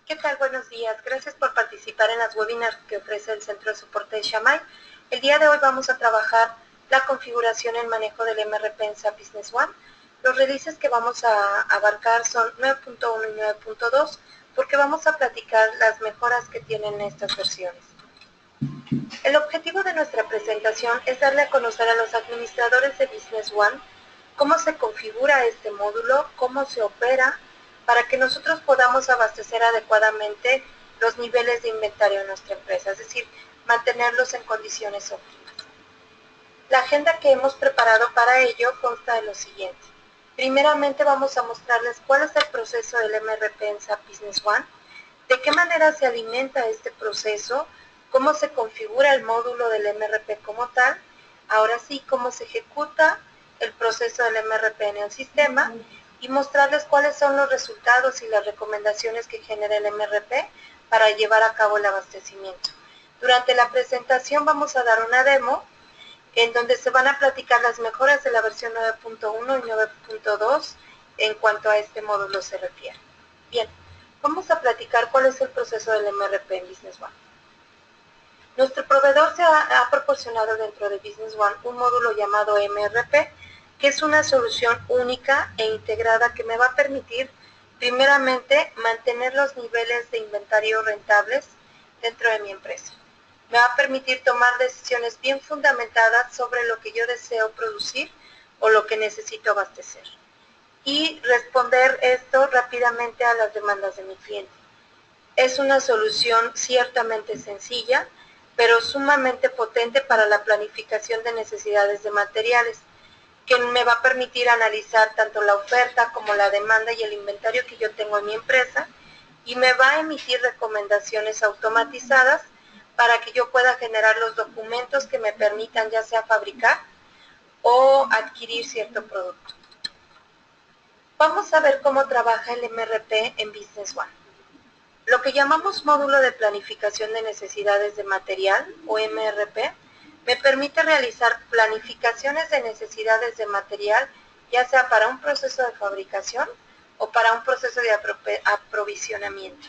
¿Qué tal? Buenos días. Gracias por participar en las webinars que ofrece el Centro de Soporte de Shamay. El día de hoy vamos a trabajar la configuración y el manejo del MRP en SAP Business One. Los releases que vamos a abarcar son 9.1 y 9.2 porque vamos a platicar las mejoras que tienen estas versiones. El objetivo de nuestra presentación es darle a conocer a los administradores de Business One cómo se configura este módulo, cómo se opera, para que nosotros podamos abastecer adecuadamente los niveles de inventario de nuestra empresa, es decir, mantenerlos en condiciones óptimas. La agenda que hemos preparado para ello consta de lo siguiente. Primeramente vamos a mostrarles cuál es el proceso del MRP en SAP Business One, de qué manera se alimenta este proceso, cómo se configura el módulo del MRP como tal, ahora sí, cómo se ejecuta el proceso del MRP en el sistema y mostrarles cuáles son los resultados y las recomendaciones que genera el MRP para llevar a cabo el abastecimiento. Durante la presentación vamos a dar una demo en donde se van a platicar las mejoras de la versión 9.1 y 9.2 en cuanto a este módulo se refiere. Bien, vamos a platicar cuál es el proceso del MRP en Business One. Nuestro proveedor se ha proporcionado dentro de Business One un módulo llamado MRP, que es una solución única e integrada que me va a permitir, primeramente, mantener los niveles de inventario rentables dentro de mi empresa. Me va a permitir tomar decisiones bien fundamentadas sobre lo que yo deseo producir o lo que necesito abastecer. Y responder esto rápidamente a las demandas de mi cliente. Es una solución ciertamente sencilla, pero sumamente potente para la planificación de necesidades de materiales, que me va a permitir analizar tanto la oferta como la demanda y el inventario que yo tengo en mi empresa, y me va a emitir recomendaciones automatizadas para que yo pueda generar los documentos que me permitan ya sea fabricar o adquirir cierto producto. Vamos a ver cómo trabaja el MRP en Business One. Lo que llamamos módulo de planificación de necesidades de material, o MRP, me permite realizar planificaciones de necesidades de material, ya sea para un proceso de fabricación o para un proceso de aprovisionamiento.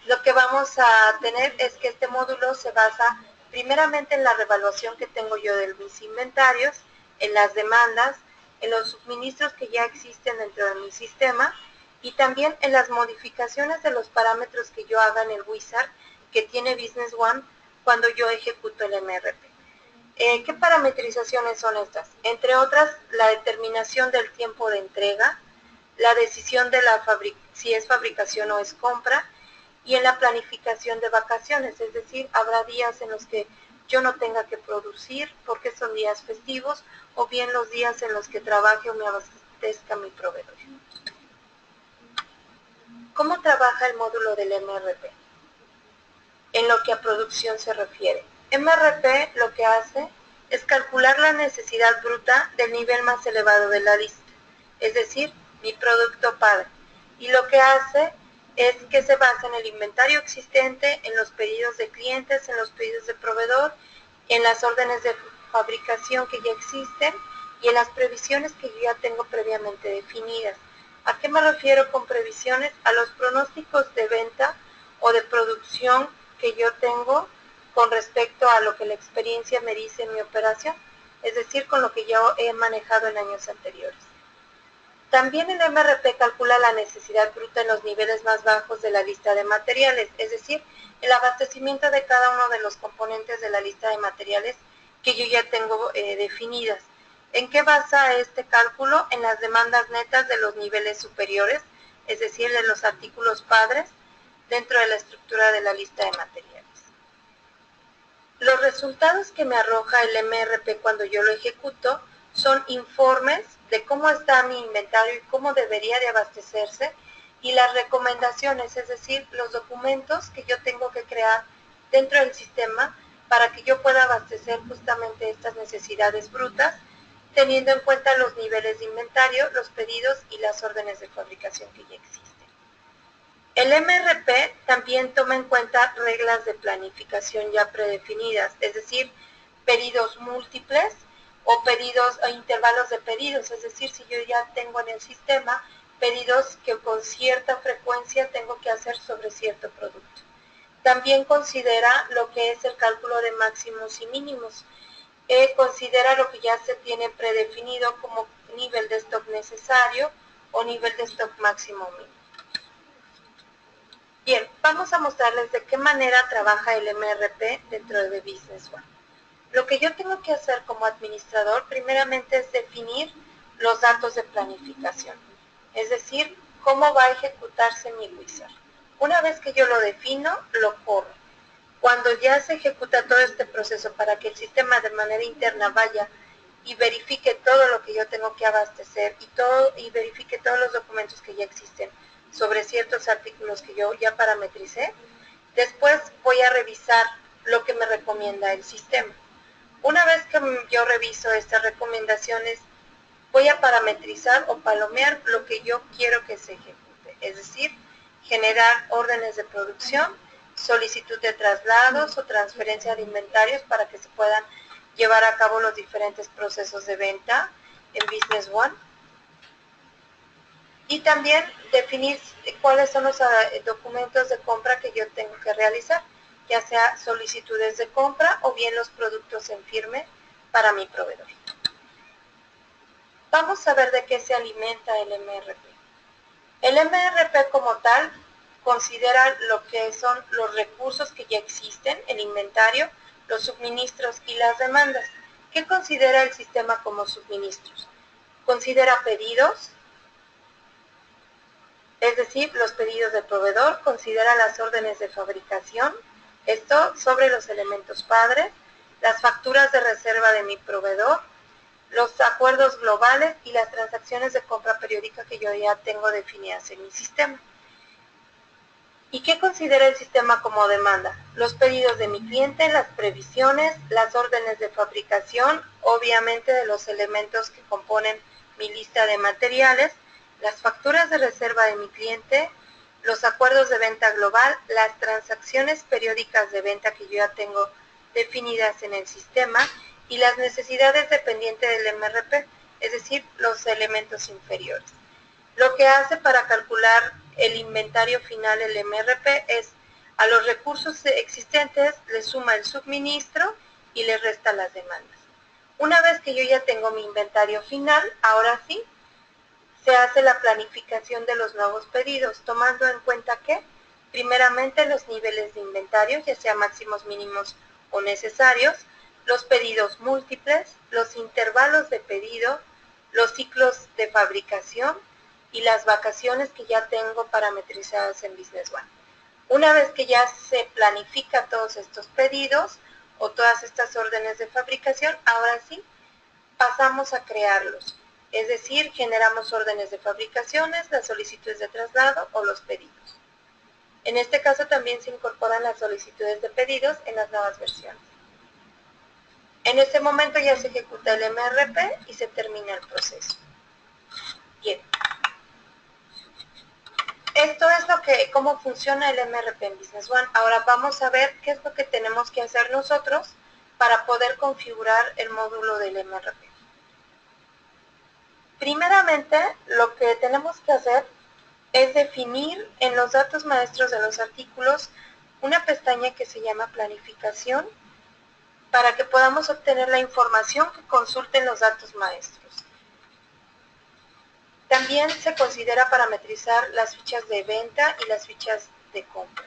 Lo que vamos a tener es que este módulo se basa primeramente en la revaluación que tengo yo de mis inventarios, en las demandas, en los suministros que ya existen dentro de mi sistema y también en las modificaciones de los parámetros que yo haga en el wizard que tiene Business One cuando yo ejecuto el MRP. ¿Qué parametrizaciones son estas? Entre otras, la determinación del tiempo de entrega, la decisión de si es fabricación o es compra, y en la planificación de vacaciones, es decir, habrá días en los que yo no tenga que producir porque son días festivos, o bien los días en los que trabaje o me abastezca mi proveedor. ¿Cómo trabaja el módulo del MRP? En lo que a producción se refiere. MRP lo que hace es calcular la necesidad bruta del nivel más elevado de la lista, es decir, mi producto padre. Y lo que hace es que se basa en el inventario existente, en los pedidos de clientes, en los pedidos de proveedor, en las órdenes de fabricación que ya existen y en las previsiones que yo ya tengo previamente definidas. ¿A qué me refiero con previsiones? A los pronósticos de venta o de producción que yo tengo con respecto a lo que la experiencia me dice en mi operación, es decir, con lo que yo he manejado en años anteriores. También el MRP calcula la necesidad bruta en los niveles más bajos de la lista de materiales, es decir, el abastecimiento de cada uno de los componentes de la lista de materiales que yo ya tengo definidas. ¿En qué basa este cálculo? En las demandas netas de los niveles superiores, es decir, de los artículos padres, dentro de la estructura de la lista de materiales. Los resultados que me arroja el MRP cuando yo lo ejecuto son informes de cómo está mi inventario y cómo debería de abastecerse, y las recomendaciones, es decir, los documentos que yo tengo que crear dentro del sistema para que yo pueda abastecer justamente estas necesidades brutas, teniendo en cuenta los niveles de inventario, los pedidos y las órdenes de fabricación que ya existen. El MRP también toma en cuenta reglas de planificación ya predefinidas, es decir, pedidos múltiples o pedidos o intervalos de pedidos, es decir, si yo ya tengo en el sistema pedidos que con cierta frecuencia tengo que hacer sobre cierto producto. También considera lo que es el cálculo de máximos y mínimos. Considera lo que ya se tiene predefinido como nivel de stock necesario o nivel de stock máximo mínimo. Bien, vamos a mostrarles de qué manera trabaja el MRP dentro de Business One. Lo que yo tengo que hacer como administrador primeramente es definir los datos de planificación, es decir, cómo va a ejecutarse mi wizard. Una vez que yo lo defino, lo corro. Cuando ya se ejecuta todo este proceso para que el sistema de manera interna vaya y verifique todo lo que yo tengo que abastecer y verifique todos los documentos que ya existen sobre ciertos artículos que yo ya parametricé, después voy a revisar lo que me recomienda el sistema. Una vez que yo reviso estas recomendaciones, voy a parametrizar o palomear lo que yo quiero que se ejecute, es decir, generar órdenes de producción, solicitud de traslados o transferencia de inventarios para que se puedan llevar a cabo los diferentes procesos de venta en Business One. Y también definir cuáles son los documentos de compra que yo tengo que realizar, ya sea solicitudes de compra o bien los productos en firme para mi proveedor. Vamos a ver de qué se alimenta el MRP. El MRP como tal considera lo que son los recursos que ya existen, el inventario, los suministros y las demandas. ¿Qué considera el sistema como suministros? Considera pedidos, es decir, los pedidos del proveedor, considera las órdenes de fabricación, esto sobre los elementos padres, las facturas de reserva de mi proveedor, los acuerdos globales y las transacciones de compra periódica que yo ya tengo definidas en mi sistema. ¿Y qué considera el sistema como demanda? Los pedidos de mi cliente, las previsiones, las órdenes de fabricación, obviamente de los elementos que componen mi lista de materiales, las facturas de reserva de mi cliente, los acuerdos de venta global, las transacciones periódicas de venta que yo ya tengo definidas en el sistema y las necesidades dependientes del MRP, es decir, los elementos inferiores. Lo que hace para calcular el inventario final el MRP es a los recursos existentes le suma el suministro y le resta las demandas. Una vez que yo ya tengo mi inventario final, ahora sí, se hace la planificación de los nuevos pedidos, tomando en cuenta que, primeramente, los niveles de inventario, ya sea máximos, mínimos o necesarios, los pedidos múltiples, los intervalos de pedido, los ciclos de fabricación y las vacaciones que ya tengo parametrizadas en Business One. Una vez que ya se planifica todos estos pedidos o todas estas órdenes de fabricación, ahora sí, pasamos a crearlos. Es decir, generamos órdenes de fabricaciones, las solicitudes de traslado o los pedidos. En este caso también se incorporan las solicitudes de pedidos en las nuevas versiones. En este momento ya se ejecuta el MRP y se termina el proceso. Bien. Esto es cómo funciona el MRP en Business One. Ahora vamos a ver qué es lo que tenemos que hacer nosotros para poder configurar el módulo del MRP. Primeramente, lo que tenemos que hacer es definir en los datos maestros de los artículos una pestaña que se llama planificación para que podamos obtener la información que consulten los datos maestros. También se considera parametrizar las fichas de venta y las fichas de compra.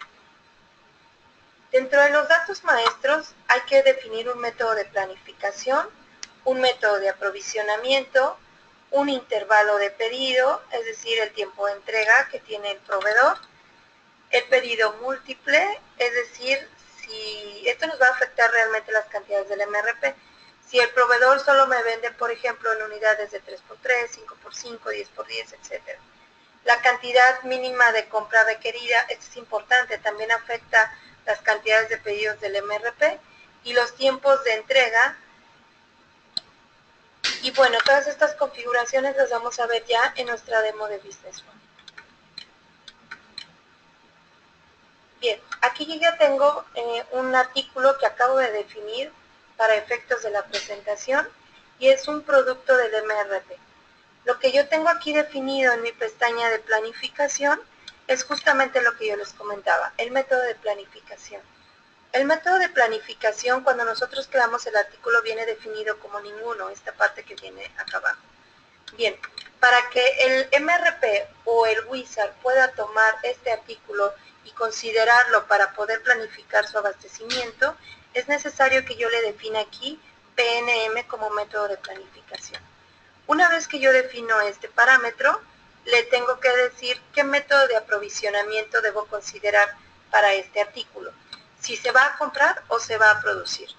Dentro de los datos maestros hay que definir un método de planificación, un método de aprovisionamiento, un intervalo de pedido, es decir, el tiempo de entrega que tiene el proveedor, el pedido múltiple, es decir, si esto nos va a afectar realmente las cantidades del MRP. Si el proveedor solo me vende, por ejemplo, en unidades de 3x3, 5x5, 10x10, etc. La cantidad mínima de compra requerida, esto es importante, también afecta las cantidades de pedidos del MRP y los tiempos de entrega. Y bueno, todas estas configuraciones las vamos a ver ya en nuestra demo de Business One. Bien, aquí yo ya tengo un artículo que acabo de definir para efectos de la presentación y es un producto del MRP. Lo que yo tengo aquí definido en mi pestaña de planificación es justamente lo que yo les comentaba, el método de planificación. El método de planificación, cuando nosotros creamos el artículo, viene definido como ninguno, esta parte que viene acá abajo. Bien, para que el MRP o el Wizard pueda tomar este artículo y considerarlo para poder planificar su abastecimiento, es necesario que yo le defina aquí PNM como método de planificación. Una vez que yo defino este parámetro, le tengo que decir qué método de aprovisionamiento debo considerar para este artículo. Si se va a comprar o se va a producir.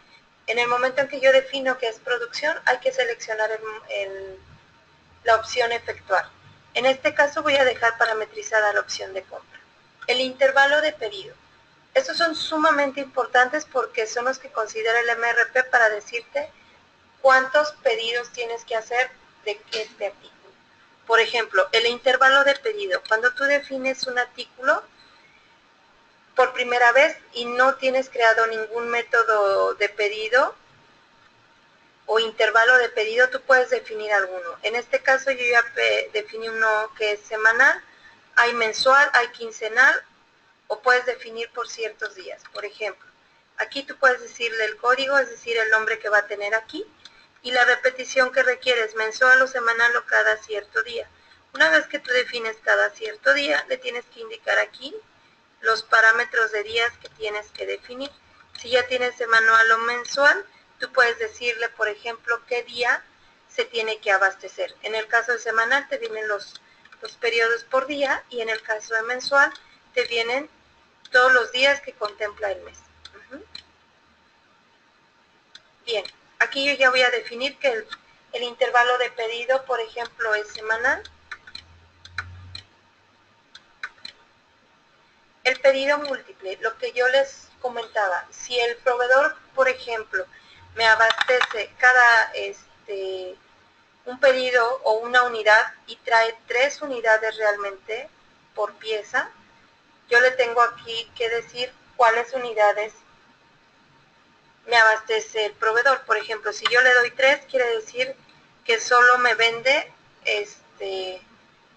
En el momento en que yo defino que es producción, hay que seleccionar la opción efectuar. En este caso voy a dejar parametrizada la opción de compra. El intervalo de pedido. Estos son sumamente importantes porque son los que considera el MRP para decirte cuántos pedidos tienes que hacer de este artículo. Por ejemplo, el intervalo de pedido. Cuando tú defines un artículo por primera vez y no tienes creado ningún método de pedido o intervalo de pedido, tú puedes definir alguno. En este caso yo ya definí uno que es semanal, hay mensual, hay quincenal, o puedes definir por ciertos días. Por ejemplo, aquí tú puedes decirle el código, es decir, el nombre que va a tener aquí, y la repetición que requieres, mensual o semanal o cada cierto día. Una vez que tú defines cada cierto día, le tienes que indicar aquí los parámetros de días que tienes que definir. Si ya tienes semanal o mensual, tú puedes decirle, por ejemplo, qué día se tiene que abastecer. En el caso de semanal te vienen los periodos por día y en el caso de mensual te vienen todos los días que contempla el mes. Bien, aquí yo ya voy a definir que el intervalo de pedido, por ejemplo, es semanal. El pedido múltiple, lo que yo les comentaba, si el proveedor, por ejemplo, me abastece cada un pedido o una unidad y trae 3 unidades realmente por pieza, yo le tengo aquí que decir cuáles unidades me abastece el proveedor. Por ejemplo, si yo le doy 3, quiere decir que solo me vende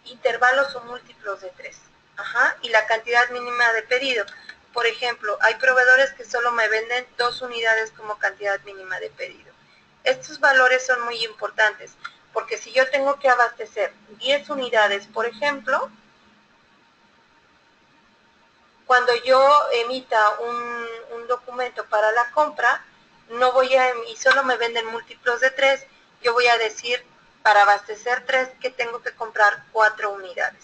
intervalos o múltiplos de 3. Ajá, y la cantidad mínima de pedido. Por ejemplo, hay proveedores que solo me venden 2 unidades como cantidad mínima de pedido. Estos valores son muy importantes, porque si yo tengo que abastecer 10 unidades, por ejemplo, cuando yo emita un documento para la compra, no voy a, y solo me venden múltiplos de 3, yo voy a decir, para abastecer 3, que tengo que comprar 4 unidades.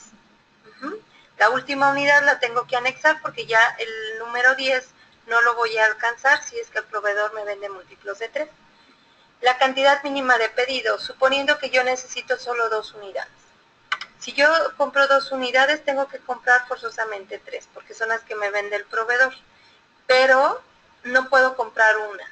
La última unidad la tengo que anexar porque ya el número 10 no lo voy a alcanzar si es que el proveedor me vende múltiplos de 3. La cantidad mínima de pedido, suponiendo que yo necesito solo 2 unidades. Si yo compro 2 unidades, tengo que comprar forzosamente 3, porque son las que me vende el proveedor. Pero no puedo comprar una.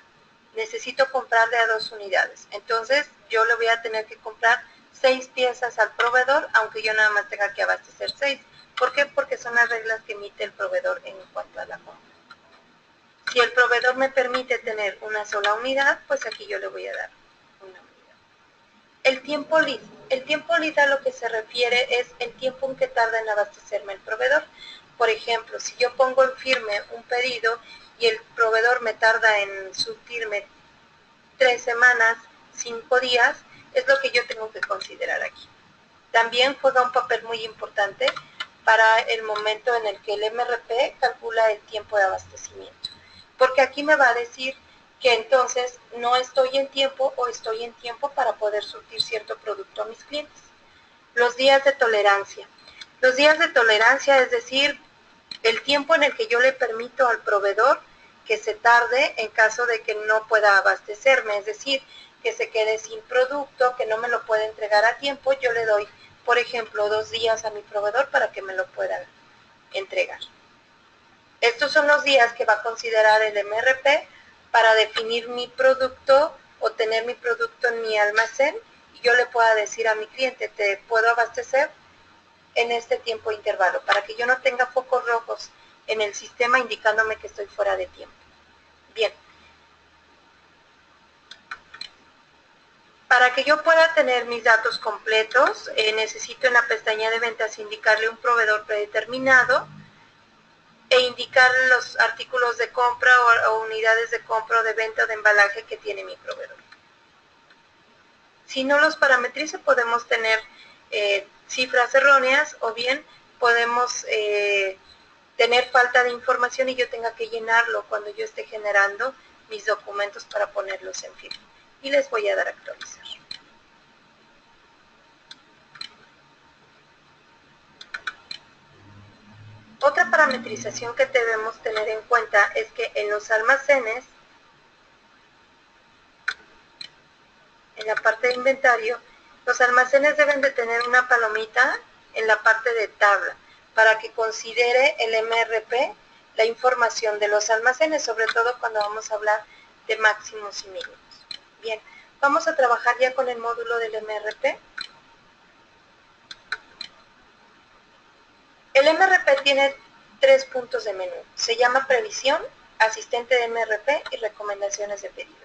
Necesito comprar de a 2 unidades. Entonces, yo le voy a tener que comprar 6 piezas al proveedor, aunque yo nada más tenga que abastecer 6. ¿Por qué? Porque son las reglas que emite el proveedor en cuanto a la compra. Si el proveedor me permite tener una sola unidad, pues aquí yo le voy a dar una unidad. El tiempo lead. El tiempo lead a lo que se refiere es el tiempo en que tarda en abastecerme el proveedor. Por ejemplo, si yo pongo en firme un pedido y el proveedor me tarda en surtirme 3 semanas, 5 días, es lo que yo tengo que considerar aquí. También juega un papel muy importante para el momento en el que el MRP calcula el tiempo de abastecimiento. Porque aquí me va a decir que entonces no estoy en tiempo o estoy en tiempo para poder surtir cierto producto a mis clientes. Los días de tolerancia. Los días de tolerancia, es decir, el tiempo en el que yo le permito al proveedor que se tarde en caso de que no pueda abastecerme, es decir, que se quede sin producto, que no me lo pueda entregar a tiempo, yo le doy, por ejemplo, 2 días a mi proveedor para que me lo pueda entregar. Estos son los días que va a considerar el MRP para definir mi producto o tener mi producto en mi almacén y yo le pueda decir a mi cliente, te puedo abastecer en este tiempo intervalo, para que yo no tenga focos rojos en el sistema indicándome que estoy fuera de tiempo. Bien. Para que yo pueda tener mis datos completos, necesito en la pestaña de ventas indicarle un proveedor predeterminado e indicar los artículos de compra o unidades de compra o de venta o de embalaje que tiene mi proveedor. Si no los parametrizo, podemos tener cifras erróneas o bien podemos tener falta de información y yo tenga que llenarlo cuando yo esté generando mis documentos para ponerlos en firma. Y les voy a dar a actualizar. Otra parametrización que debemos tener en cuenta es que en los almacenes, en la parte de inventario, los almacenes deben de tener una palomita en la parte de tabla para que considere el MRP la información de los almacenes, sobre todo cuando vamos a hablar de máximos y mínimos. Bien, vamos a trabajar ya con el módulo del MRP. El MRP tiene 3 puntos de menú. Se llama previsión, asistente de MRP y recomendaciones de pedido.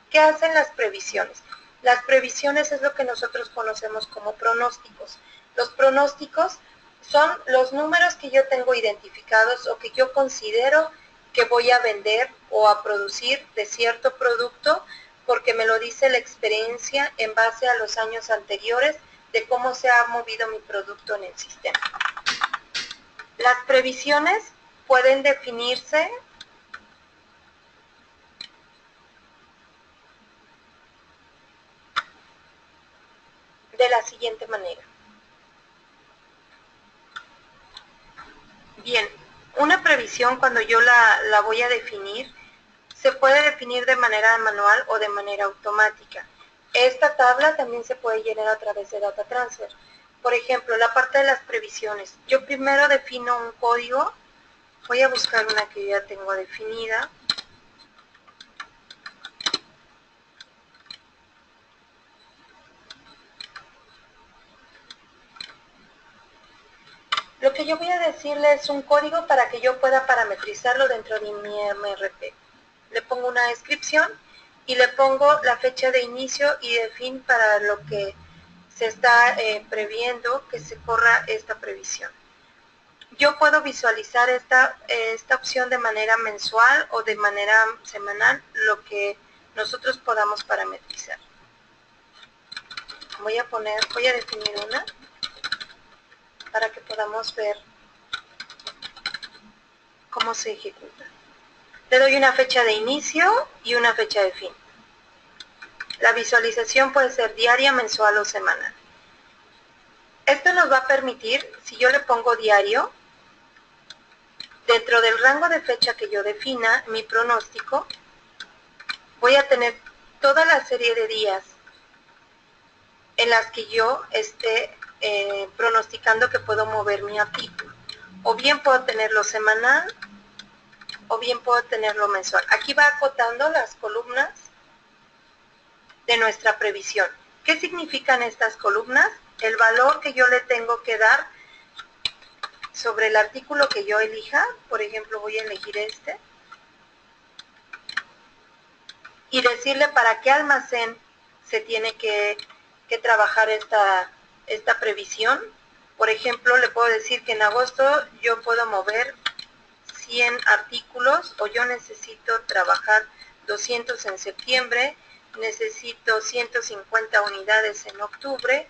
¿Qué hacen las previsiones? Las previsiones es lo que nosotros conocemos como pronósticos. Los pronósticos son los números que yo tengo identificados o que yo considero que voy a vender o a producir de cierto producto porque me lo dice la experiencia en base a los años anteriores de cómo se ha movido mi producto en el sistema. Las previsiones pueden definirse de la siguiente manera. Bien, una previsión cuando yo la voy a definir, se puede definir de manera manual o de manera automática. Esta tabla también se puede llenar a través de Data Transfer. Por ejemplo, la parte de las previsiones. Yo primero defino un código. Voy a buscar una que yo ya tengo definida. Lo que yo voy a decirle es un código para que yo pueda parametrizarlo dentro de mi MRP. Le pongo una descripción y le pongo la fecha de inicio y de fin para lo que se está previendo que se corra esta previsión. Yo puedo visualizar esta opción de manera mensual o de manera semanal, lo que nosotros podamos parametrizar. Voy a definir una para que podamos ver cómo se ejecuta. Le doy una fecha de inicio y una fecha de fin. La visualización puede ser diaria, mensual o semanal. Esto nos va a permitir, si yo le pongo diario, dentro del rango de fecha que yo defina, mi pronóstico, voy a tener toda la serie de días en las que yo esté pronosticando que puedo mover mi artículo. O bien puedo tenerlo semanal, o bien puedo tenerlo mensual. Aquí va acotando las columnas de nuestra previsión. ¿Qué significan estas columnas? El valor que yo le tengo que dar sobre el artículo que yo elija. Por ejemplo, voy a elegir este. Y decirle para qué almacén se tiene que trabajar esta previsión. Por ejemplo, le puedo decir que en agosto yo puedo mover 100 artículos o yo necesito trabajar 200 en septiembre, necesito 150 unidades en octubre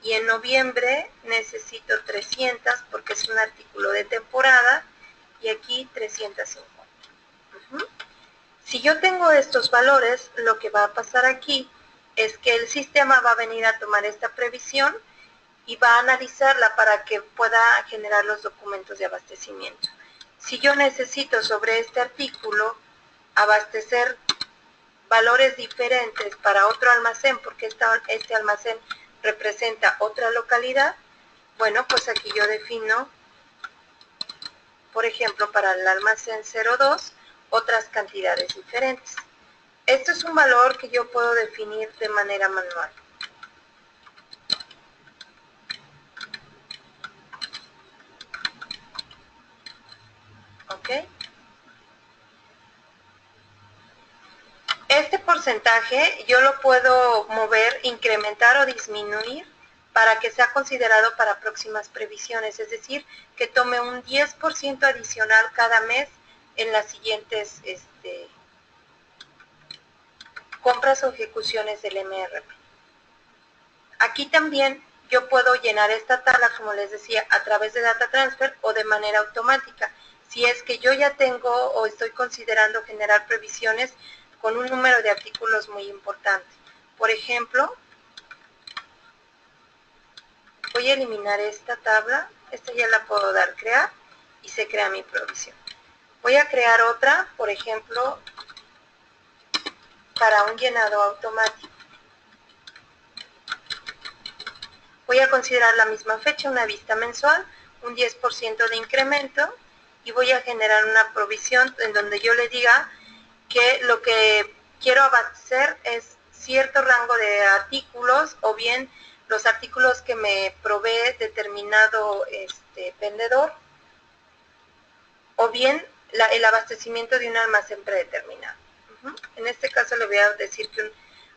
y en noviembre necesito 300 porque es un artículo de temporada y aquí 350. Si yo tengo estos valores, lo que va a pasar aquí es que el sistema va a venir a tomar esta previsión y va a analizarla para que pueda generar los documentos de abastecimiento. Si yo necesito sobre este artículo abastecer valores diferentes para otro almacén, porque este almacén representa otra localidad, bueno, pues aquí yo defino, por ejemplo, para el almacén 02, otras cantidades diferentes. Esto es un valor que yo puedo definir de manera manual. ¿Ok? Este porcentaje yo lo puedo mover, incrementar o disminuir para que sea considerado para próximas previsiones, es decir, que tome un 10% adicional cada mes en las siguientes compras o ejecuciones del MRP. Aquí también yo puedo llenar esta tabla, como les decía, a través de Data Transfer o de manera automática. Si es que yo ya tengo o estoy considerando generar previsiones con un número de artículos muy importante. Por ejemplo, voy a eliminar esta tabla, esta ya la puedo dar crear y se crea mi provisión. Voy a crear otra, por ejemplo, para un llenado automático. Voy a considerar la misma fecha, una vista mensual, un 10% de incremento y voy a generar una provisión en donde yo le diga que lo que quiero abastecer es cierto rango de artículos o bien los artículos que me provee determinado vendedor o bien el abastecimiento de un almacén predeterminado. En este caso le voy a decir que un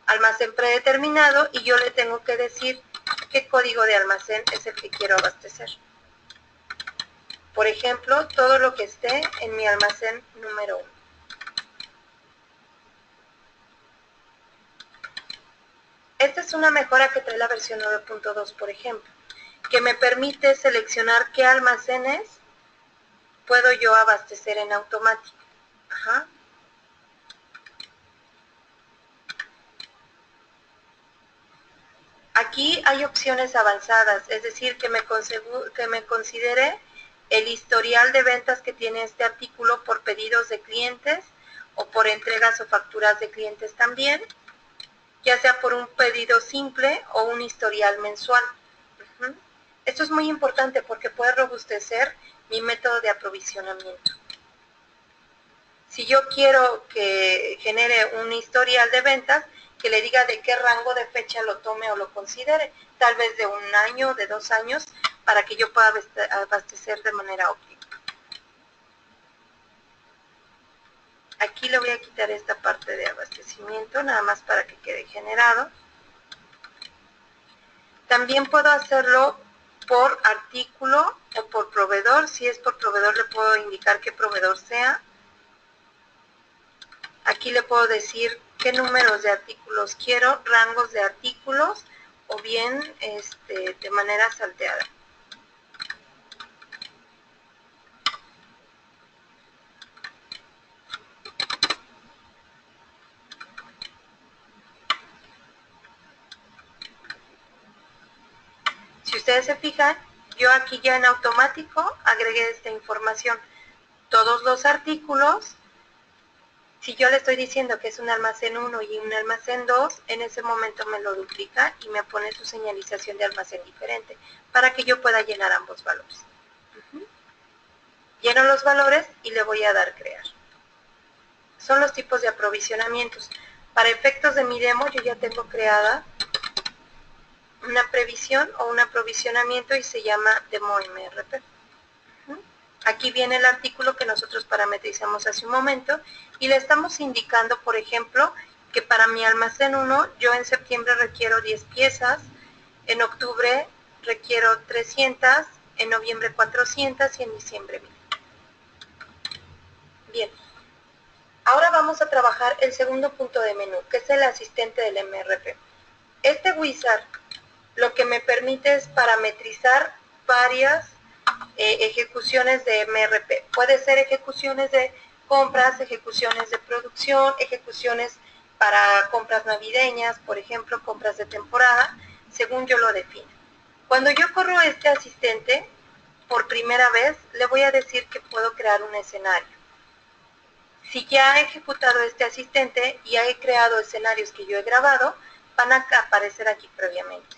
almacén predeterminado y yo le tengo que decir qué código de almacén es el que quiero abastecer. Por ejemplo, todo lo que esté en mi almacén número 1. Esta es una mejora que trae la versión 9.2, por ejemplo, que me permite seleccionar qué almacenes puedo yo abastecer en automático. Aquí hay opciones avanzadas, es decir, que me considere el historial de ventas que tiene este artículo por pedidos de clientes o por entregas o facturas de clientes también, ya sea por un pedido simple o un historial mensual. Esto es muy importante porque puede robustecer mi método de aprovisionamiento. Si yo quiero que genere un historial de ventas, que le diga de qué rango de fecha lo tome o lo considere, tal vez de 1 año, de 2 años, para que yo pueda abastecer de manera óptima. Aquí le voy a quitar esta parte de abastecimiento, nada más para que quede generado. También puedo hacerlo por artículo o por proveedor. Si es por proveedor, le puedo indicar qué proveedor sea. Aquí le puedo decir qué números de artículos quiero, rangos de artículos o bien de manera salteada. Si ustedes se fijan, yo aquí ya en automático agregué esta información. Todos los artículos, si yo le estoy diciendo que es un almacén 1 y un almacén 2, en ese momento me lo duplica y me pone su señalización de almacén diferente para que yo pueda llenar ambos valores. Lleno los valores y le voy a dar crear. Son los tipos de aprovisionamientos. Para efectos de mi demo yo ya tengo creada una previsión o un aprovisionamiento y se llama demo MRP. Aquí viene el artículo que nosotros parametrizamos hace un momento y le estamos indicando, por ejemplo, que para mi almacén 1 yo en septiembre requiero 10 piezas, en octubre requiero 300, en noviembre 400 y en diciembre 1000. Bien, ahora vamos a trabajar el segundo punto de menú, que es el asistente del MRP. Este wizard lo que me permite es parametrizar varias ejecuciones de MRP. Puede ser ejecuciones de compras, ejecuciones de producción, ejecuciones para compras navideñas, por ejemplo, compras de temporada, según yo lo defino. Cuando yo corro este asistente, por primera vez, le voy a decir que puedo crear un escenario. Si ya he ejecutado este asistente y he creado escenarios que yo he grabado, van a aparecer aquí previamente.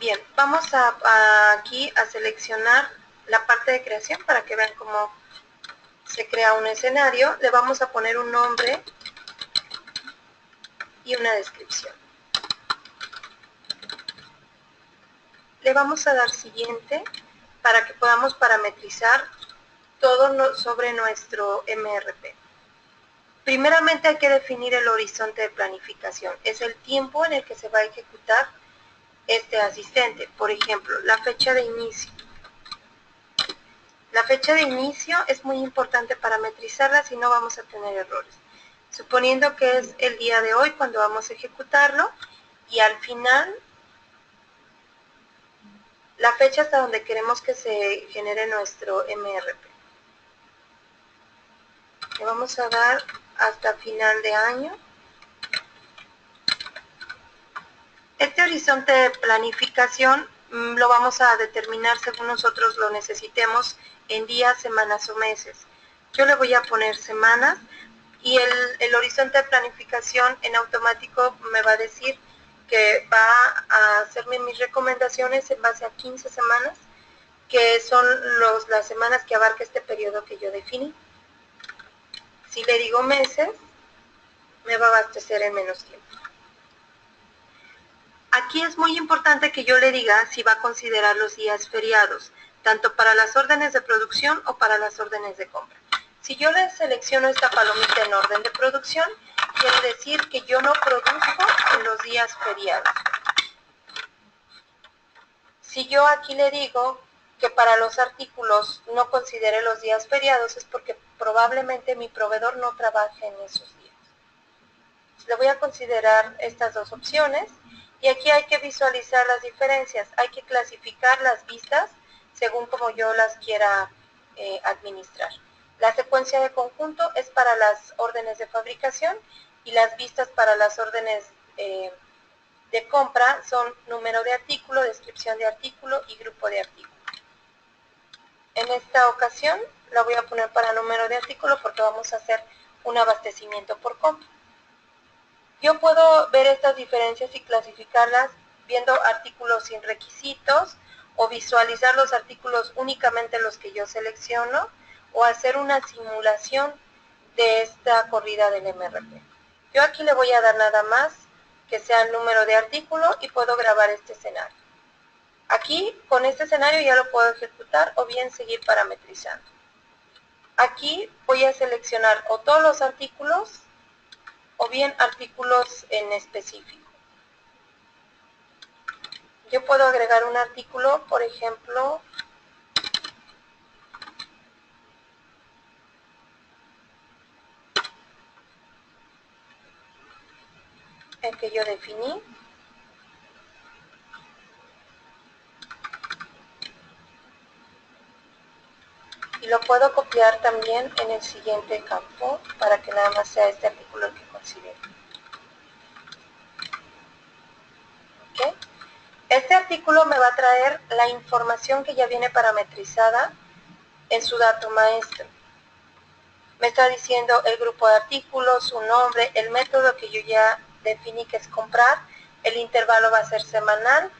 Bien, vamos aquí a seleccionar la parte de creación para que vean cómo se crea un escenario. Le vamos a poner un nombre y una descripción. Le vamos a dar siguiente para que podamos parametrizar todo sobre nuestro MRP. Primeramente hay que definir el horizonte de planificación. Es el tiempo en el que se va a ejecutar este asistente. Por ejemplo, la fecha de inicio. La fecha de inicio es muy importante parametrizarla, si no vamos a tener errores. Suponiendo que es el día de hoy cuando vamos a ejecutarlo, y al final la fecha hasta donde queremos que se genere nuestro MRP. Le vamos a dar hasta final de año. Este horizonte de planificación lo vamos a determinar según nosotros lo necesitemos en días, semanas o meses. Yo le voy a poner semanas y el horizonte de planificación en automático me va a decir que va a hacerme mis recomendaciones en base a 15 semanas, que son las semanas que abarca este periodo que yo definí. Si le digo meses, me va a abastecer en menos tiempo. Aquí es muy importante que yo le diga si va a considerar los días feriados, tanto para las órdenes de producción o para las órdenes de compra. Si yo le selecciono esta palomita en orden de producción, quiere decir que yo no produzco en los días feriados. Si yo aquí le digo que para los artículos no considere los días feriados, es porque probablemente mi proveedor no trabaje en esos días. Le voy a considerar estas dos opciones y aquí hay que visualizar las diferencias. Hay que clasificar las vistas según como yo las quiera administrar. La secuencia de conjunto es para las órdenes de fabricación y las vistas para las órdenes de compra son número de artículo, descripción de artículo y grupo de artículo. En esta ocasión la voy a poner para número de artículo porque vamos a hacer un abastecimiento por compra. Yo puedo ver estas diferencias y clasificarlas viendo artículos sin requisitos o visualizar los artículos únicamente los que yo selecciono o hacer una simulación de esta corrida del MRP. Yo aquí le voy a dar nada más que sea el número de artículo y puedo grabar este escenario. Aquí con este escenario ya lo puedo ejecutar o bien seguir parametrizando. Aquí voy a seleccionar o todos los artículos o bien artículos en específico. Yo puedo agregar un artículo, por ejemplo, el que yo definí. Y lo puedo copiar también en el siguiente campo para que nada más sea este artículo el que considere. ¿Okay? Este artículo me va a traer la información que ya viene parametrizada en su dato maestro. Me está diciendo el grupo de artículos, su nombre, el método que yo ya definí que es comprar, el intervalo va a ser semanal,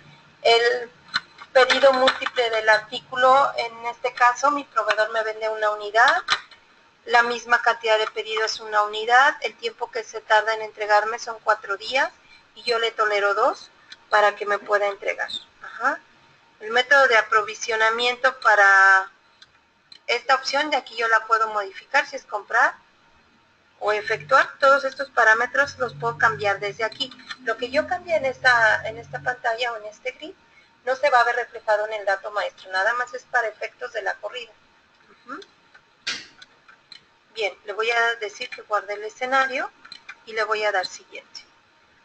el pedido múltiple del artículo, en este caso mi proveedor me vende una unidad, la misma cantidad de pedidos es una unidad, el tiempo que se tarda en entregarme son 4 días y yo le tolero 2 para que me pueda entregar. El método de aprovisionamiento para esta opción de aquí yo la puedo modificar si es comprar o efectuar. Todos estos parámetros los puedo cambiar desde aquí. Lo que yo cambié en esta pantalla o en este grid no se va a ver reflejado en el dato maestro, nada más es para efectos de la corrida. Bien, le voy a decir que guarde el escenario y le voy a dar siguiente.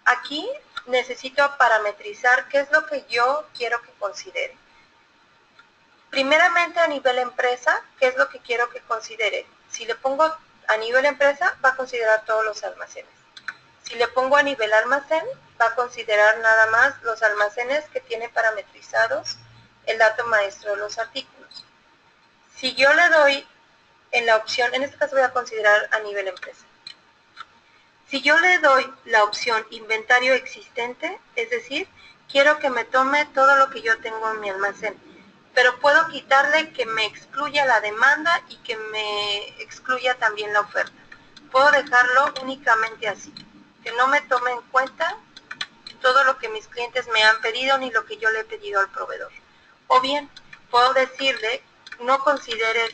Aquí necesito parametrizar qué es lo que yo quiero que considere. Primeramente a nivel empresa, ¿qué es lo que quiero que considere? Si le pongo a nivel empresa, va a considerar todos los almacenes. Si le pongo a nivel almacén, va a considerar nada más los almacenes que tiene parametrizados el dato maestro de los artículos. Si yo le doy en la opción, en este caso voy a considerar a nivel empresa. Si yo le doy la opción inventario existente, es decir, quiero que me tome todo lo que yo tengo en mi almacén, pero puedo quitarle que me excluya la demanda y que me excluya también la oferta. Puedo dejarlo únicamente así, que no me tome en cuenta todo lo que mis clientes me han pedido ni lo que yo le he pedido al proveedor. O bien, puedo decirle, no consideres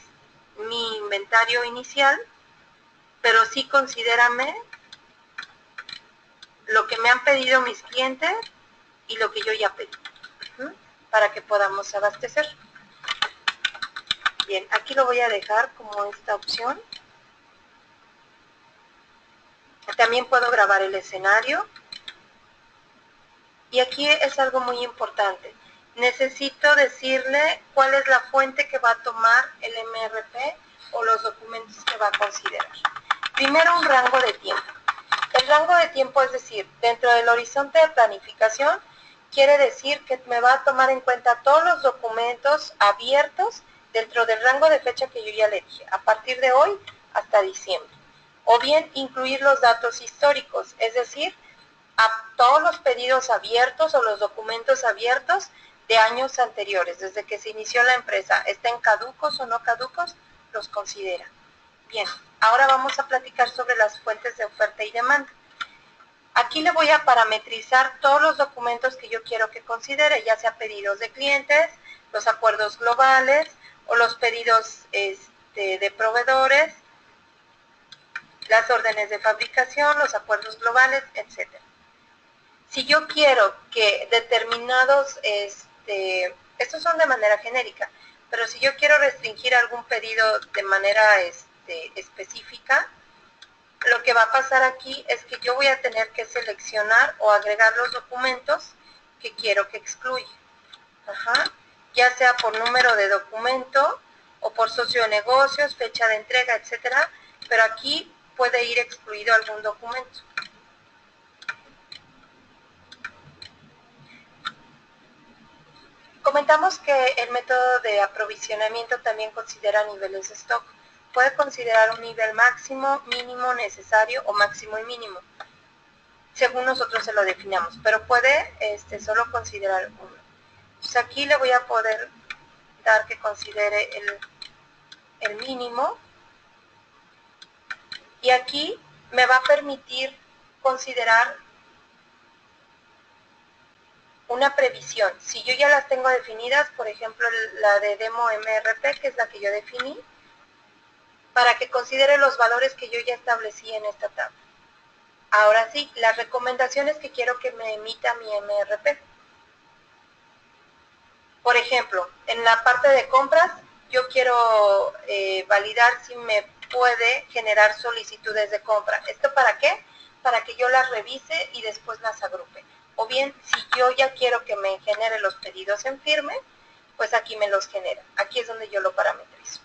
mi inventario inicial, pero sí considérame lo que me han pedido mis clientes y lo que yo ya pedí, para que podamos abastecer. Bien, aquí lo voy a dejar como esta opción. También puedo grabar el escenario. Y aquí es algo muy importante. Necesito decirle cuál es la fuente que va a tomar el MRP o los documentos que va a considerar. Primero, un rango de tiempo. El rango de tiempo, es decir, dentro del horizonte de planificación, quiere decir que me va a tomar en cuenta todos los documentos abiertos dentro del rango de fecha que yo ya le dije, a partir de hoy hasta diciembre. O bien incluir los datos históricos, es decir, a todos los pedidos abiertos o los documentos abiertos de años anteriores, desde que se inició la empresa, estén caducos o no caducos, los considera. Bien, ahora vamos a platicar sobre las fuentes de oferta y demanda. Aquí le voy a parametrizar todos los documentos que yo quiero que considere, ya sea pedidos de clientes, los acuerdos globales o los pedidos de proveedores, las órdenes de fabricación, los acuerdos globales, etc. Si yo quiero que determinados, estos son de manera genérica, pero si yo quiero restringir algún pedido de manera específica, lo que va a pasar aquí es que yo voy a tener que seleccionar o agregar los documentos que quiero que excluya. Ya sea por número de documento o por socio de negocios, fecha de entrega, etcétera, pero aquí puede ir excluido algún documento. Comentamos que el método de aprovisionamiento también considera niveles de stock. Puede considerar un nivel máximo, mínimo, necesario o máximo y mínimo, según nosotros se lo definamos, pero puede solo considerar uno. Pues aquí le voy a poder dar que considere el mínimo, y aquí me va a permitir considerar una previsión. Si yo ya las tengo definidas, por ejemplo, la de demo MRP, que es la que yo definí, para que considere los valores que yo ya establecí en esta tabla. Ahora sí, las recomendaciones que quiero que me emita mi MRP. Por ejemplo, en la parte de compras, yo quiero validar si me puede generar solicitudes de compra. ¿Esto para qué? Para que yo las revise y después las agrupe. O bien, si yo ya quiero que me genere los pedidos en firme, pues aquí me los genera. Aquí es donde yo lo parametrizo.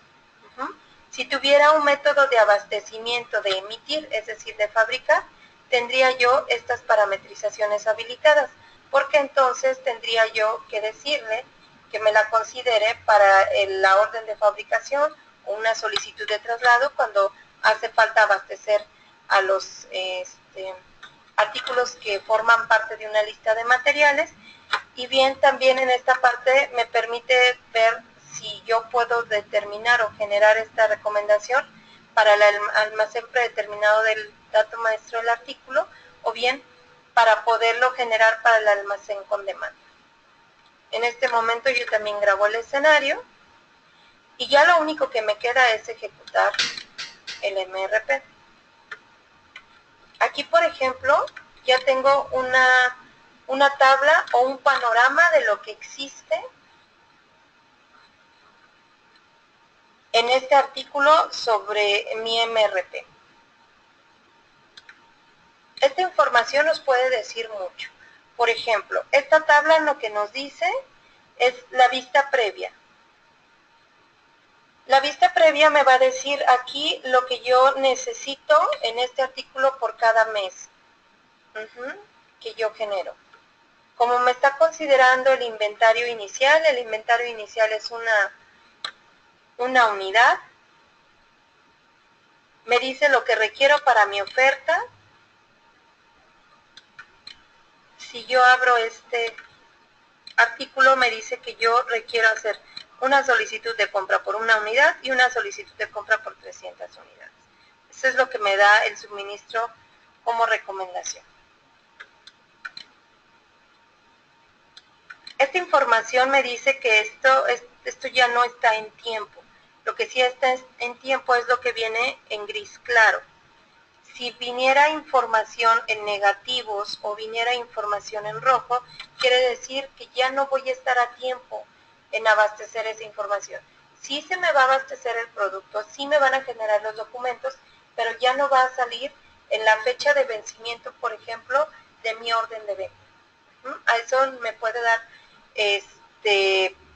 Si tuviera un método de abastecimiento de emitir, es decir, de fabricar, tendría yo estas parametrizaciones habilitadas, porque entonces tendría yo que decirle que me la considere para la orden de fabricación o una solicitud de traslado cuando hace falta abastecer a los artículos que forman parte de una lista de materiales. Y bien, también en esta parte me permite ver si yo puedo determinar o generar esta recomendación para el almacén predeterminado del dato maestro del artículo, o bien para poderlo generar para el almacén con demanda. En este momento yo también grabo el escenario y ya lo único que me queda es ejecutar el MRP. Aquí, por ejemplo, ya tengo una tabla o un panorama de lo que existe en este artículo sobre mi MRP. Esta información nos puede decir mucho. Por ejemplo, esta tabla lo que nos dice es la vista previa. La vista previa me va a decir aquí lo que yo necesito en este artículo por cada mes que yo genero. Como me está considerando el inventario inicial es una unidad. Me dice lo que requiero para mi oferta. Si yo abro este artículo, me dice que yo requiero hacer una solicitud de compra por una unidad y una solicitud de compra por 300 unidades. Eso es lo que me da el suministro como recomendación. Esta información me dice que esto ya no está en tiempo. Lo que sí está en tiempo es lo que viene en gris claro. Si viniera información en negativos o viniera información en rojo, quiere decir que ya no voy a estar a tiempo en abastecer esa información. Sí se me va a abastecer el producto, sí me van a generar los documentos, pero ya no va a salir en la fecha de vencimiento, por ejemplo, de mi orden de venta. A eso me puede dar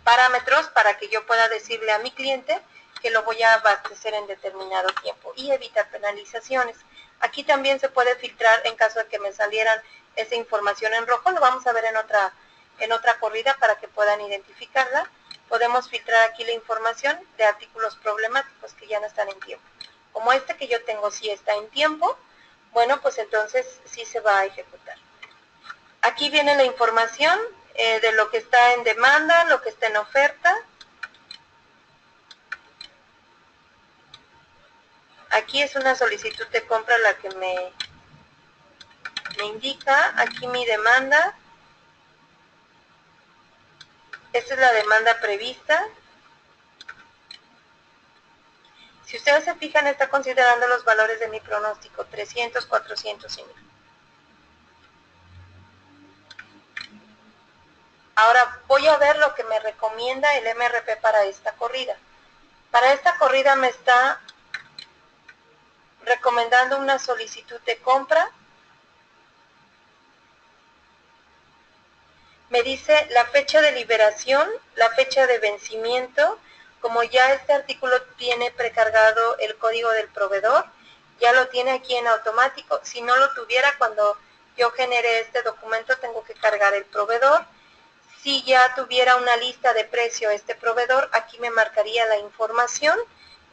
parámetros para que yo pueda decirle a mi cliente que lo voy a abastecer en determinado tiempo y evitar penalizaciones. Aquí también se puede filtrar en caso de que me salieran esa información en rojo, lo vamos a ver en otra corrida para que puedan identificarla. Podemos filtrar aquí la información de artículos problemáticos que ya no están en tiempo. Como este que yo tengo sí está en tiempo, bueno, pues entonces sí se va a ejecutar. Aquí viene la información de lo que está en demanda, lo que está en oferta. Aquí es una solicitud de compra la que me indica. Aquí mi demanda. Esta es la demanda prevista. Si ustedes se fijan, está considerando los valores de mi pronóstico, 300, 400 y 1000. Ahora voy a ver lo que me recomienda el MRP para esta corrida. Para esta corrida me está recomendando una solicitud de compra. Me dice la fecha de liberación, la fecha de vencimiento. Como ya este artículo tiene precargado el código del proveedor, ya lo tiene aquí en automático. Si no lo tuviera, cuando yo genere este documento, tengo que cargar el proveedor. Si ya tuviera una lista de precio este proveedor, aquí me marcaría la información,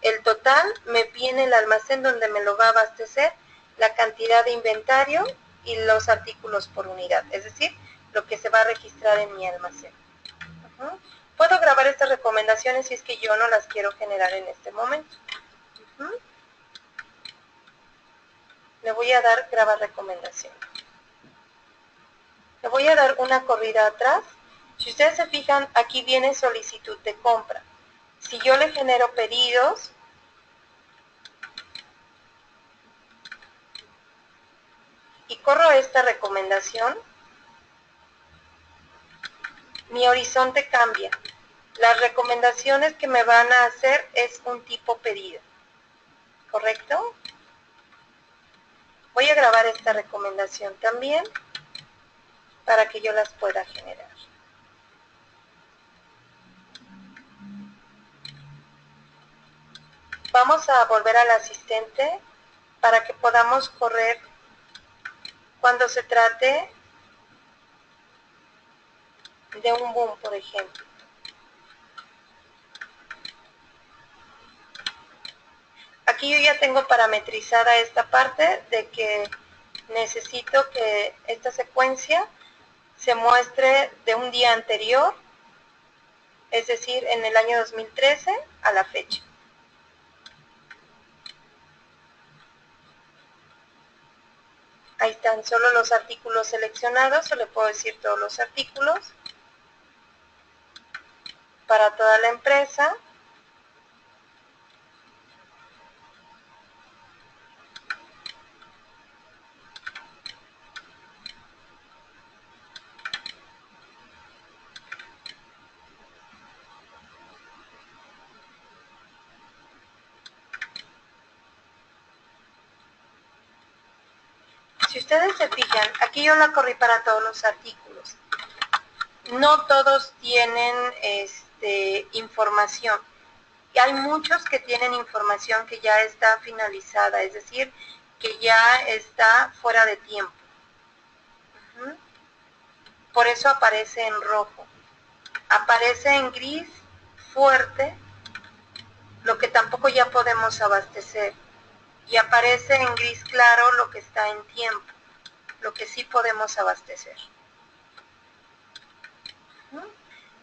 el total, me viene el almacén donde me lo va a abastecer, la cantidad de inventario y los artículos por unidad, es decir, lo que se va a registrar en mi almacén. Puedo grabar estas recomendaciones si es que yo no las quiero generar en este momento. Le voy a dar grabar recomendación. Le voy a dar una corrida atrás. Si ustedes se fijan, aquí viene solicitud de compra. Si yo le genero pedidos, y corro esta recomendación, mi horizonte cambia. Las recomendaciones que me van a hacer es un tipo pedido, ¿correcto? Voy a grabar esta recomendación también para que yo las pueda generar. Vamos a volver al asistente para que podamos correr cuando se trate de un boom, por ejemplo. Aquí yo ya tengo parametrizada esta parte de que necesito que esta secuencia se muestre de un día anterior, es decir, en el año 2013 a la fecha. Ahí están solo los artículos seleccionados, o le puedo decir todos los artículos para toda la empresa. Si ustedes se fijan, aquí yo la corrí para todos los artículos. No todos tienen información. Y hay muchos que tienen información que ya está finalizada, es decir, que ya está fuera de tiempo. Por eso aparece en rojo. Aparece en gris fuerte, lo que tampoco ya podemos abastecer. Y aparece en gris claro lo que está en tiempo, lo que sí podemos abastecer.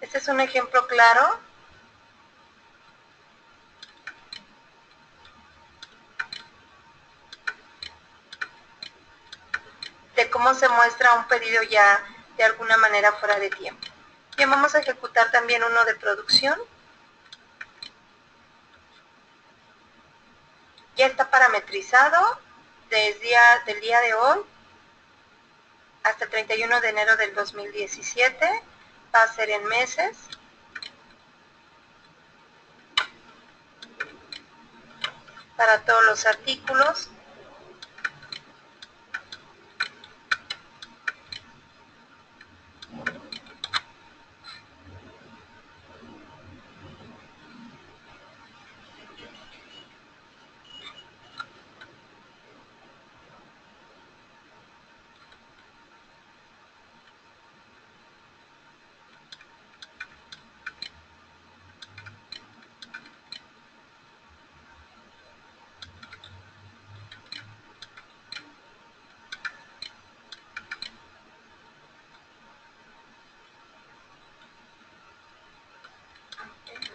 Este es un ejemplo claro de cómo se muestra un pedido ya de alguna manera fuera de tiempo. Bien, vamos a ejecutar también uno de producción. Ya está parametrizado desde el día de hoy hasta el 31 de enero del 2017. Va a ser en meses. Para todos los artículos.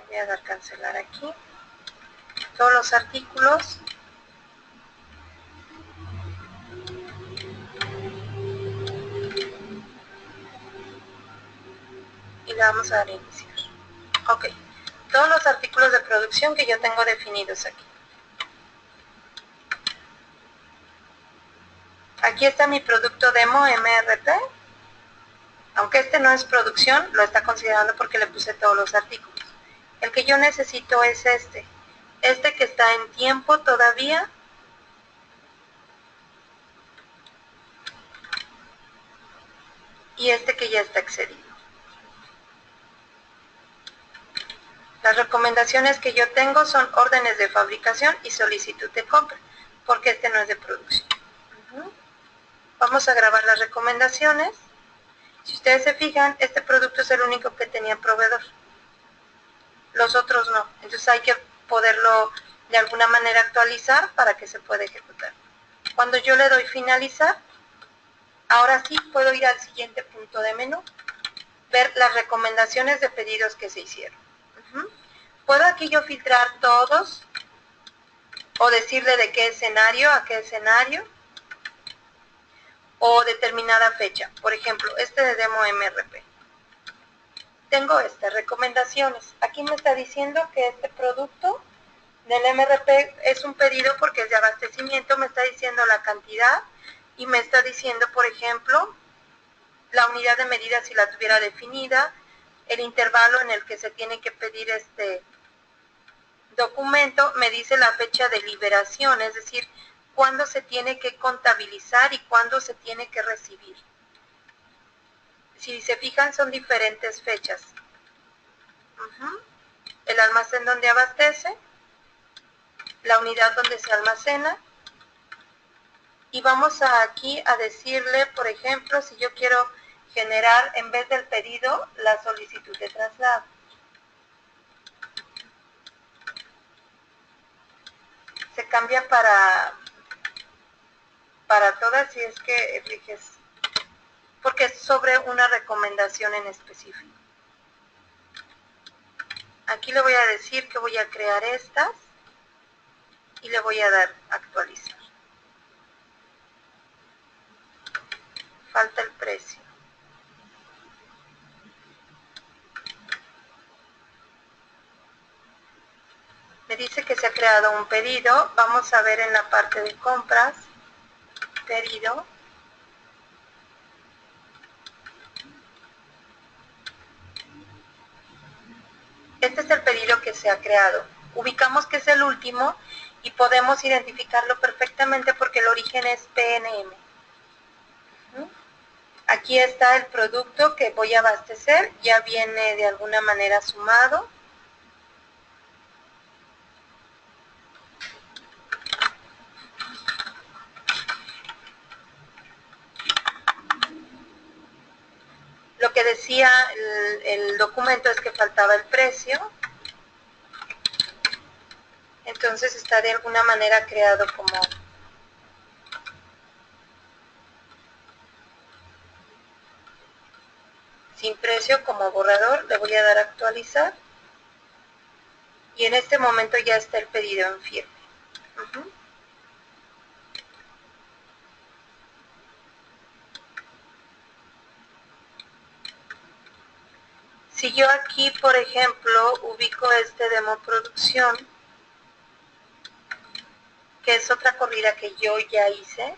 Voy a dar cancelar aquí. Todos los artículos. Y le vamos a dar iniciar. Ok. Todos los artículos de producción que yo tengo definidos aquí. Aquí está mi producto demo MRP. Aunque este no es producción, lo está considerando porque le puse todos los artículos. El que yo necesito es este. Este que está en tiempo todavía. Y este que ya está excedido. Las recomendaciones que yo tengo son órdenes de fabricación y solicitud de compra, porque este no es de producción. Vamos a grabar las recomendaciones. Si ustedes se fijan, este producto es el único que tenía proveedor. Los otros no. Entonces hay que poderlo de alguna manera actualizar para que se pueda ejecutar. Cuando yo le doy finalizar, ahora sí puedo ir al siguiente punto de menú, ver las recomendaciones de pedidos que se hicieron. Puedo aquí yo filtrar todos o decirle de qué escenario a qué escenario o determinada fecha. Por ejemplo, este de demo MRP. Tengo estas recomendaciones. Aquí me está diciendo que este producto del MRP es un pedido porque es de abastecimiento, me está diciendo la cantidad y me está diciendo, por ejemplo, la unidad de medida si la tuviera definida, el intervalo en el que se tiene que pedir este documento, me dice la fecha de liberación, es decir, cuándo se tiene que contabilizar y cuándo se tiene que recibir. Si se fijan, son diferentes fechas. El almacén donde abastece, la unidad donde se almacena, y vamos aquí a decirle, por ejemplo, si yo quiero generar en vez del pedido la solicitud de traslado. Se cambia para todas, si es que eliges, porque es sobre una recomendación en específico. Aquí le voy a decir que voy a crear estas y le voy a dar actualizar. Falta el precio. Me dice que se ha creado un pedido. Vamos a ver en la parte de compras, pedido. Este es el pedido que se ha creado. Ubicamos que es el último y podemos identificarlo perfectamente porque el origen es PNM. Aquí está el producto que voy a abastecer, ya viene de alguna manera sumado. Lo que decía el documento es que faltaba el precio. Entonces está de alguna manera creado como sin precio, como borrador. Le voy a dar a actualizar. Y en este momento ya está el pedido en firme. Si yo aquí, por ejemplo, ubico este demo producción, que es otra corrida que yo ya hice.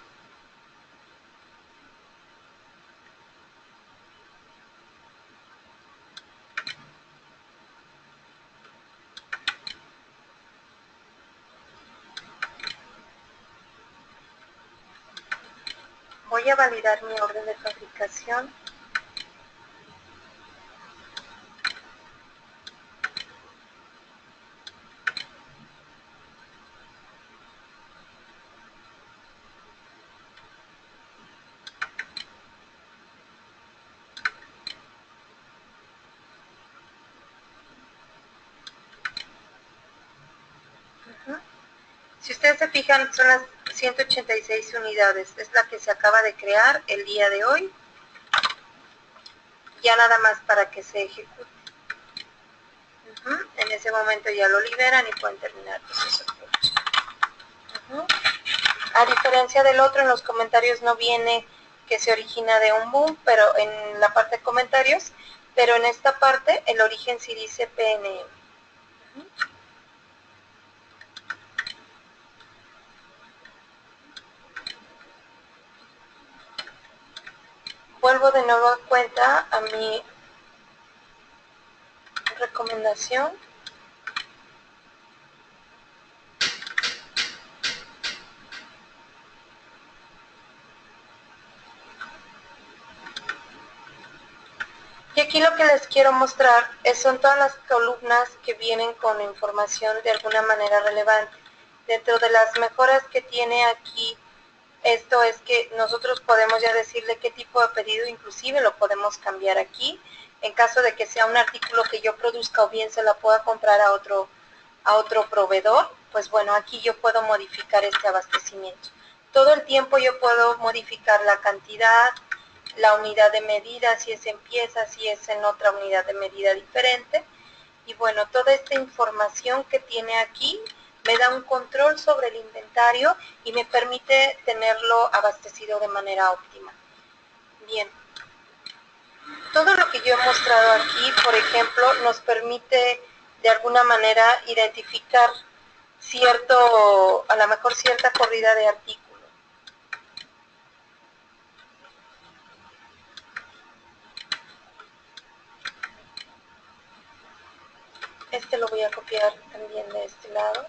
Voy a validar mi orden de fabricación. Si ustedes se fijan, son las 186 unidades. Es la que se acaba de crear el día de hoy. Ya nada más para que se ejecute. En ese momento ya lo liberan y pueden terminar el proceso de producción. A diferencia del otro, en los comentarios no viene que se origina de un boom, pero en la parte de comentarios, pero en esta parte el origen sí dice PNM. Vuelvo de nuevo a cuenta a mi recomendación. Y aquí lo que les quiero mostrar son todas las columnas que vienen con información de alguna manera relevante. Dentro de las mejoras que tiene aquí, esto es que nosotros podemos ya decirle qué tipo de pedido, inclusive lo podemos cambiar aquí. En caso de que sea un artículo que yo produzca o bien se la pueda comprar a otro proveedor, pues bueno, aquí yo puedo modificar este abastecimiento. Todo el tiempo yo puedo modificar la cantidad, la unidad de medida, si es en piezas, si es en otra unidad de medida diferente. Y bueno, toda esta información que tiene aquí me da un control sobre el inventario y me permite tenerlo abastecido de manera óptima. Bien, todo lo que yo he mostrado aquí, por ejemplo, nos permite de alguna manera identificar a lo mejor cierta corrida de artículos. Este lo voy a copiar también de este lado.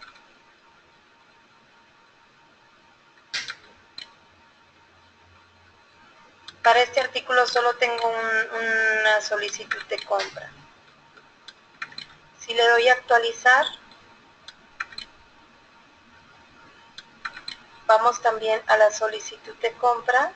Para este artículo solo tengo una solicitud de compra. Si le doy a actualizar, vamos también a la solicitud de compra.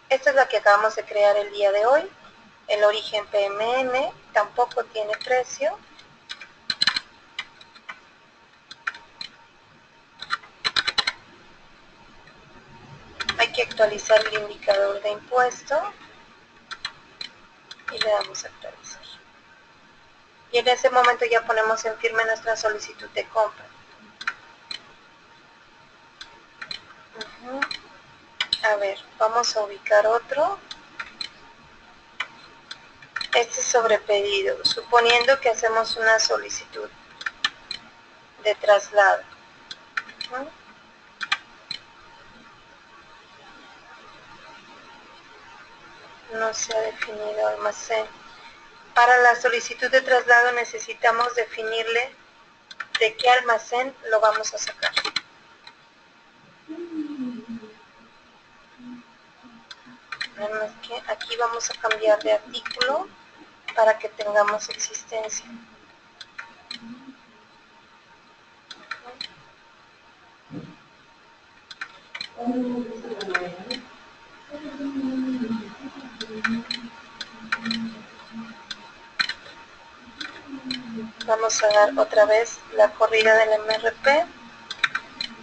Esta es la que acabamos de crear el día de hoy. El origen PMM tampoco tiene precio. Hay que actualizar el indicador de impuesto y le damos a actualizar. Y en ese momento ya ponemos en firme nuestra solicitud de compra. A ver, vamos a ubicar otro. Este es sobre pedido, suponiendo que hacemos una solicitud de traslado. No se ha definido almacén. Para la solicitud de traslado necesitamos definirle de qué almacén lo vamos a sacar. Nada más que aquí vamos a cambiar de artículo para que tengamos existencia. Vamos a dar otra vez la corrida del MRP.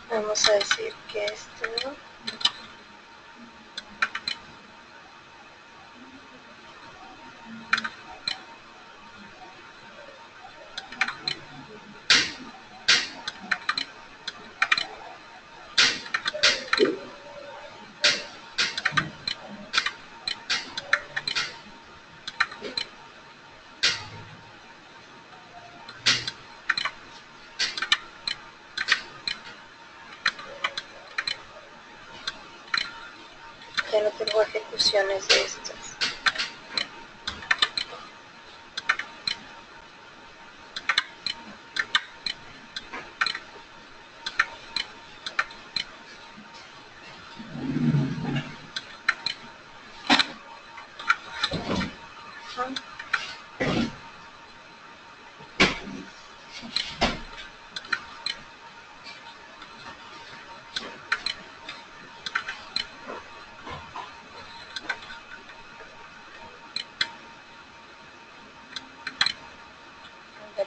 Vamos a decir que esto Tengo ejecuciones de estas.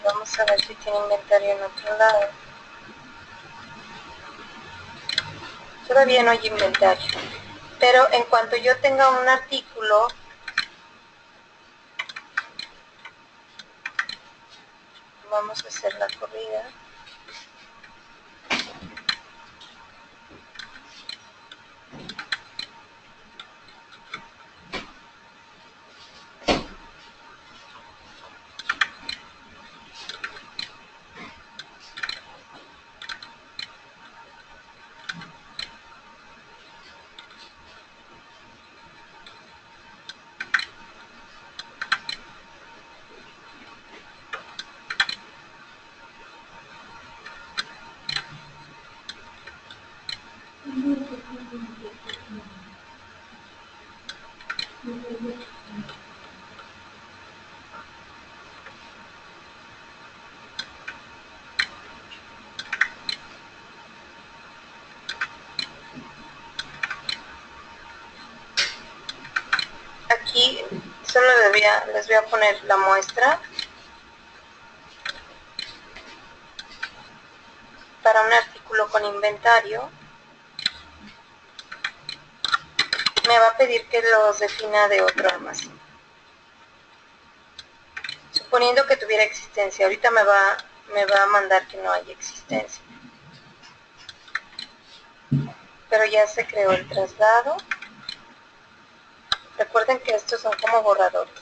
Vamos a ver si tiene inventario en otro lado. Todavía no hay inventario, pero en cuanto yo tenga un artículo, vamos a hacer la corrida. Aquí solo les voy a poner la muestra para un artículo con inventario. Me va a pedir que los defina de otro almacén. Suponiendo que tuviera existencia, ahorita me va a mandar que no hay existencia. Pero ya se creó el traslado. Recuerden que estos son como borradores.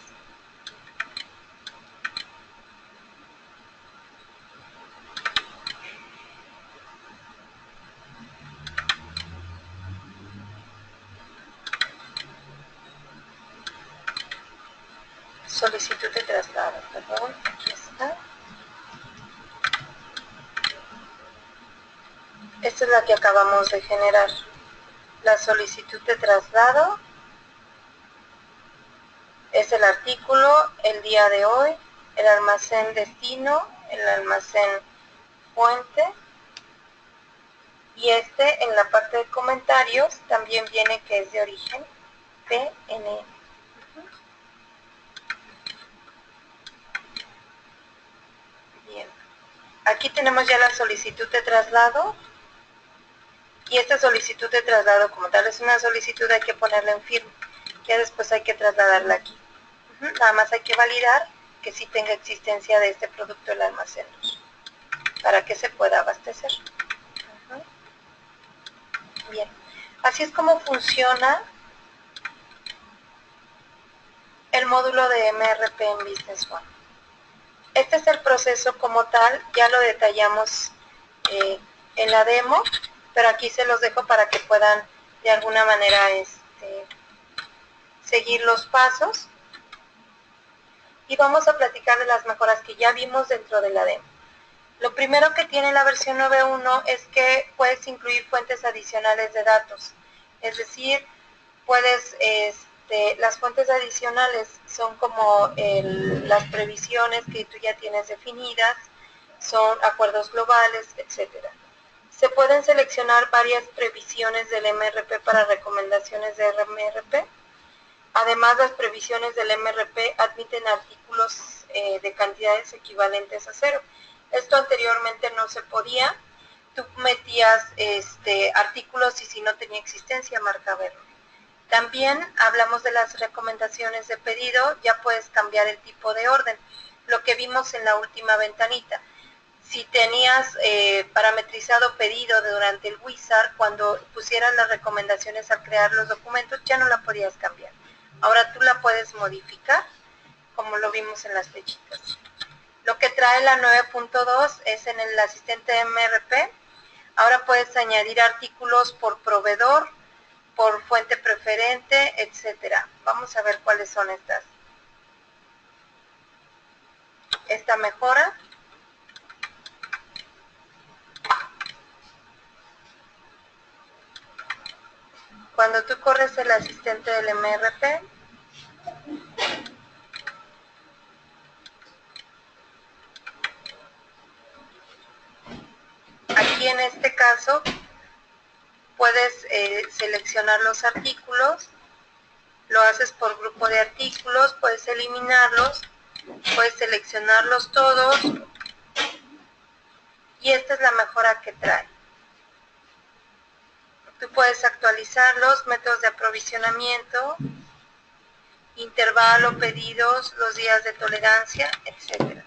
Solicitud de traslado, perdón, aquí está. Esta es la que acabamos de generar. La solicitud de traslado es el artículo, el día de hoy, el almacén destino, el almacén fuente, y en la parte de comentarios también viene que es de origen PNM. Bien, aquí tenemos ya la solicitud de traslado, y esta solicitud de traslado como tal es una solicitud, hay que ponerla en firme, ya después hay que trasladarla aquí. Nada más hay que validar que sí tenga existencia de este producto el almacén para que se pueda abastecer. Bien, así es como funciona el módulo de MRP en Business One. Este es el proceso como tal, ya lo detallamos en la demo, pero aquí se los dejo para que puedan de alguna manera seguir los pasos. Y vamos a platicar de las mejoras que ya vimos dentro de la demo. Lo primero que tiene la versión 9.1 es que puedes incluir fuentes adicionales de datos. Es decir, puedes, las fuentes adicionales son como las previsiones que tú ya tienes definidas, son acuerdos globales, etc. Se pueden seleccionar varias previsiones del MRP para recomendaciones de MRP. Además, las previsiones del MRP admiten artículos de cantidades equivalentes a 0. Esto anteriormente no se podía. Tú metías artículos y si no tenía existencia, marcaba error. También hablamos de las recomendaciones de pedido. Ya puedes cambiar el tipo de orden. Lo que vimos en la última ventanita. Si tenías parametrizado pedido durante el wizard, cuando pusieras las recomendaciones al crear los documentos, ya no la podías cambiar. Ahora tú la puedes modificar, como lo vimos en las flechitas. Lo que trae la 9.2 es en el asistente MRP. Ahora puedes añadir artículos por proveedor, por fuente preferente, etcétera. Vamos a ver cuáles son estas. Esta mejora. Cuando tú corres el asistente del MRP, aquí en este caso puedes seleccionar los artículos, lo haces por grupo de artículos, puedes eliminarlos, puedes seleccionarlos todos, y esta es la mejora que trae. Tú puedes actualizar los métodos de aprovisionamiento, intervalo, pedidos, los días de tolerancia, etcétera.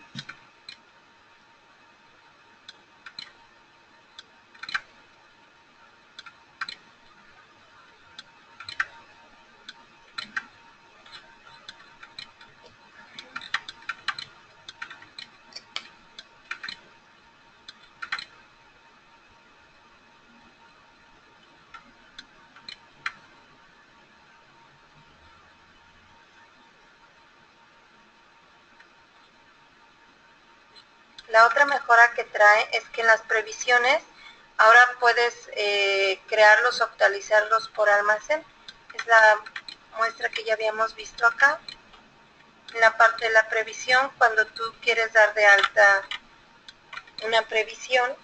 La otra mejora que trae es que en las previsiones ahora puedes crearlos o actualizarlos por almacén. Es la muestra que ya habíamos visto acá. En la parte de la previsión, cuando tú quieres dar de alta una previsión,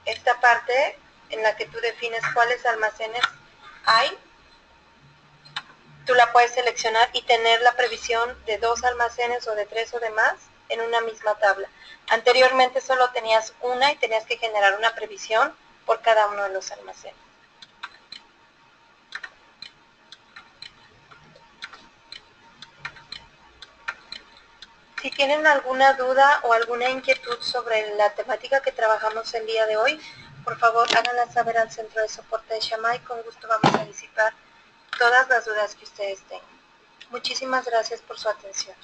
esta parte en la que tú defines cuáles almacenes hay, tú la puedes seleccionar y tener la previsión de 2 almacenes o de 3 o de más en una misma tabla. Anteriormente solo tenías una y tenías que generar una previsión por cada uno de los almacenes. Si tienen alguna duda o alguna inquietud sobre la temática que trabajamos el día de hoy, por favor háganla saber al centro de soporte de Shamay. Con gusto vamos a disipar todas las dudas que ustedes tengan. Muchísimas gracias por su atención.